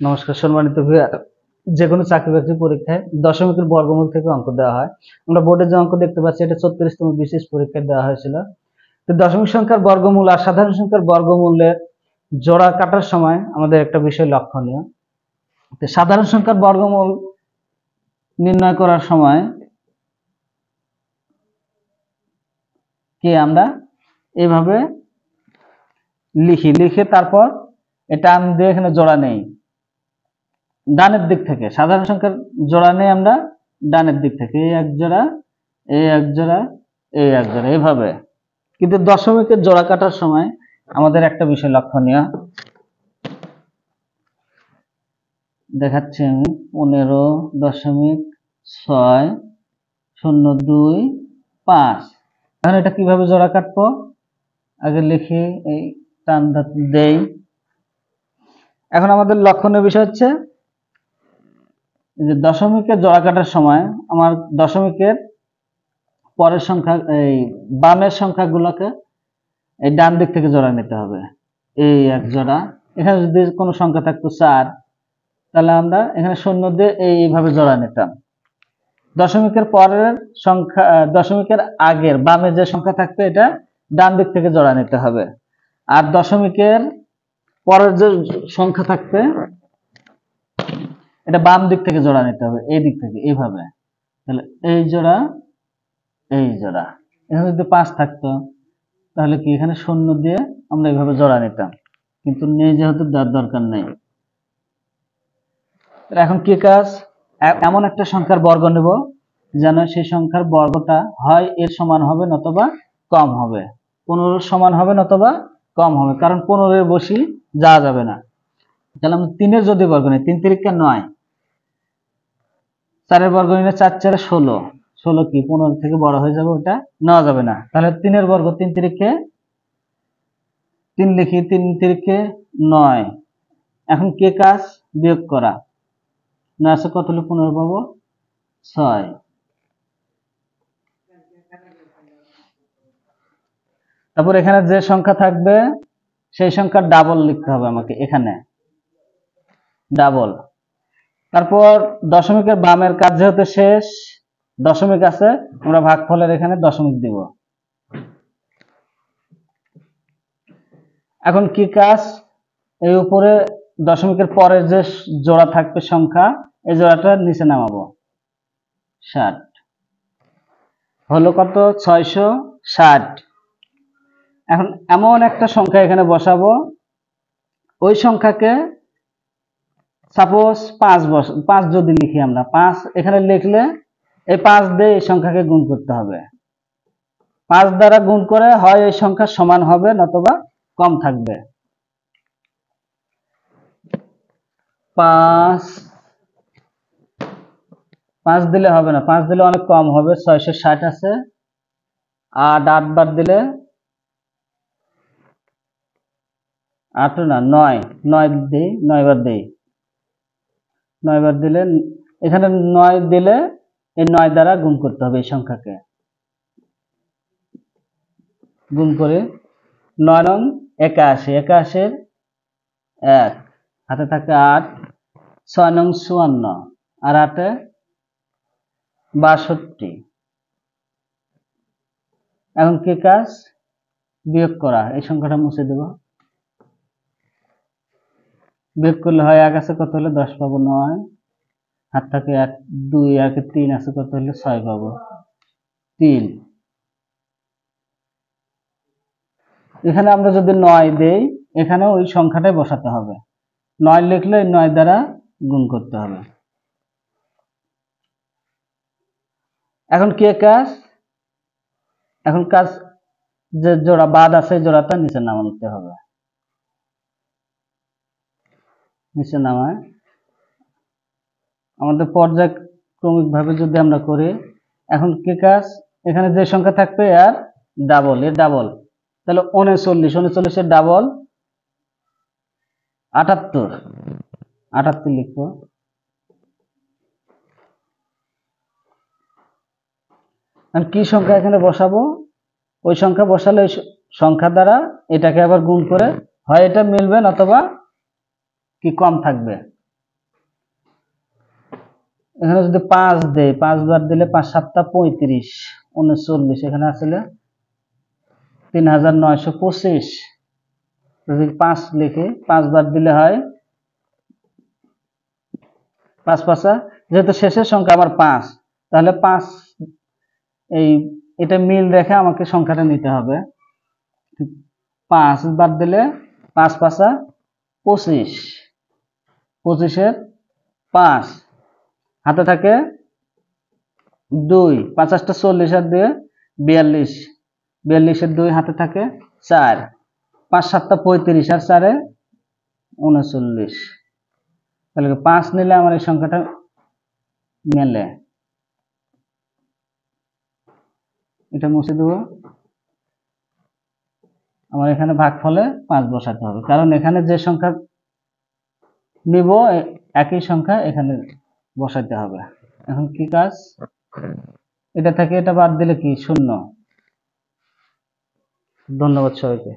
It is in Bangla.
নমস্কার সম্মানিত ভিউয়ার, যে কোনো চাকরি বাকরি পরীক্ষায় দশমিকের বর্গমূল থেকে অঙ্ক দেওয়া হয়। আমরা বোর্ডে যে অঙ্ক দেখতে পাচ্ছি এটা 34তম বিশেষ পরীক্ষায় দেওয়া হয়েছিল। তো দশমিক সংখ্যার বর্গমূল আর সাধারণ সংখ্যার বর্গমূলের জোড়া কাটার সময় আমাদের একটা বিষয় লক্ষণীয়। তো সাধারণ সংখ্যার বর্গমূল নির্ণয় করার সময় কি আমরা এভাবে লিখে তারপর এটা আমি দিয়ে এখানে জোড়া নেই ডানের দিক থেকে। সাধারণ সংখ্যার জোড়া নেই আমরা ডানের দিক থেকে, এই এক জোড়া, এই এক জোড়া, এই এক জোড়া, এইভাবে। কিন্তু দশমিকের জোড়া কাটার সময় আমাদের একটা বিষয় লক্ষণীয়, দেখাচ্ছি আমি। 15.602.5। এখন এটা কিভাবে জোড়া কাটবো আগে লিখি, এই টানটা দেই। এখন আমাদের লক্ষণীয় বিষয় হচ্ছে যে দশমিকের জোড়া কাটার সময় আমার দশমিকের পরের সংখ্যা, এই বামের সংখ্যাগুলোকে এই ডান দিক থেকে জোড়া নিতে হবে। এই এক জোড়া, এখানে যদি কোনো সংখ্যা থাকতো 4, তাহলে আমরা এখানে 0 দিয়ে এইভাবে জোড়া নিতাম। দশমিকের পরের সংখ্যা, দশমিকের আগের বামে যে সংখ্যা থাকতো এটা ডান দিক থেকে জোড়া নিতে হবে। আর দশমিকের পরের যে সংখ্যা থাকবে এটা বাম দিক থেকে জোড়া নিতে হবে, এই দিক থেকে, এইভাবে। তাহলে এই জোড়া, এই জোড়া। এখানে যদি 5 থাকতো তাহলে কি এখানে 0 দিয়ে আমরা এইভাবে জোড়া নিতাম, কিন্তু নেই যেহেতু দরকার নেই। এখন কি কাজ, এমন একটা সংখ্যার বর্গ নেব যেন সেই সংখ্যার বর্গটা হয় এর সমান হবে নতবা কম হবে। 15 সমান হবে নতবা কম হবে, কারণ 15 এর বেশি যাওয়া যাবে না। তাহলে আমরা 3 এর যদি বর্গ নিই, 3 তিরিকা 9, 4 এর বর্গ নিলে 4 4 16, 16 কি 15 থেকে বড় হয়ে যাবে, ওটা নেওয়া যাবে না। তাহলে 3 এর বর্গ 3 তিরিকে 3 লিখি, 3 তিরিকে 9। এখন কে কাজ, বিয়োগ করা। 9 আছে কত হলে 15 পাবো, 6। তারপর এখানে যে সংখ্যা থাকবে সেই সংখ্যার ডাবল লিখতে হবে আমাকে, এখানে ডাবল। তারপর দশমিকের বামের কাজ যেহেতু শেষ, দশমিক আছে, আমরা ভাগফলের এখানে দশমিক দিব। এখন কি কাজ, এই উপরে দশমিকের পরে যে জোড়া থাকবে সংখ্যা, এই জোড়াটা নিচে নামাবো। 60 হলো কত, 660। এখন এমন একটা সংখ্যা এখানে বসাবো, ওই সংখ্যাকে সাপোজ 5 যদি লিখি আমরা, 5 এখানে লিখলে এই 5 দিয়ে এই সংখ্যাকে গুণ করতে হবে। 5 দ্বারা গুণ করে হয় এই সংখ্যা সমান হবে নতবা কম থাকবে। 5 দিলে হবে না, 5 দিলে অনেক কম হবে, 660 আছে। আর 8 বার দিলে 8 না 9, 9 দিই, 9 বার দিই, 9 বার দিলে এখানে 9 দিলে এই 9 দ্বারা গুণ করতে হবে এই সংখ্যাকে। গুণ করে 9 নং 81, 81 1 হাতে থাকে 8, 6 নং 54 আর 8 62। এখন কি কাজ, বিয়োগ করা। এই সংখ্যাটা মুছে দেব, বিয়োগ করলে হয় 1 আছে কত হলে 10 পাবো, 9 হাত থাকে 1 2 1 3 আছে কত হলে 6 পাবো, 3। এখানে আমরা যদি 9 দেই, এখানে ওই সংখ্যাটাই বসাতে হবে। 9 লিখলে 9 দ্বারা গুণ করতে হবে। এখন কি কাজ, এখন কাজ যে জোড়া বাদ আছে জোড়াটা নিচে নামাতে হবে, নিচে নামায় আমাদের পর্যায়ক্রমিক ভাবে যদি আমরা করি। এখন কি কাজ, এখানে যে সংখ্যা থাকবে আর ডাবল, এর ডাবল। তাহলে 39, 39 এর ডাবল 78, 78 লিখবো। কি সংখ্যা এখানে বসাবো, ওই সংখ্যা বসালে ওই সংখ্যা দ্বারা এটাকে আবার গুণ করে হয় এটা মিলবে অথবা কি কম থাকবে। এখানে যদি 5 দেই, 5 বার দিলে 5 7 35 39, এখানে আসলে 3925। যদি 5 লিখি, 5 বার দিলে হয় 5 5, যেহেতু শেষের সংখ্যা আমার 5, তাহলে 5 এই এটা মিল রেখে আমাকে সংখ্যাটা নিতে হবে। 5 বার দিলে 5 5 25, 25 5 হাতে থাকে 2, 5 8 40 আর 2 42, 42 2 হাতে থাকে 4, 5 7 35 আর 4 39। তাহলে 5 নিলে আমার এই সংখ্যাটা মেলে। এটা মুছে দেবো। আমার এখানে ভাগফলে 5 বসাতে হবে, কারণ এখানে যে সংখ্যা নিব একই সংখ্যা এখানে বসাতে হবে। এখন কি কাজ, এটা থেকে এটা বাদ দিলে কি 0। ধন্যবাদ সবাইকে।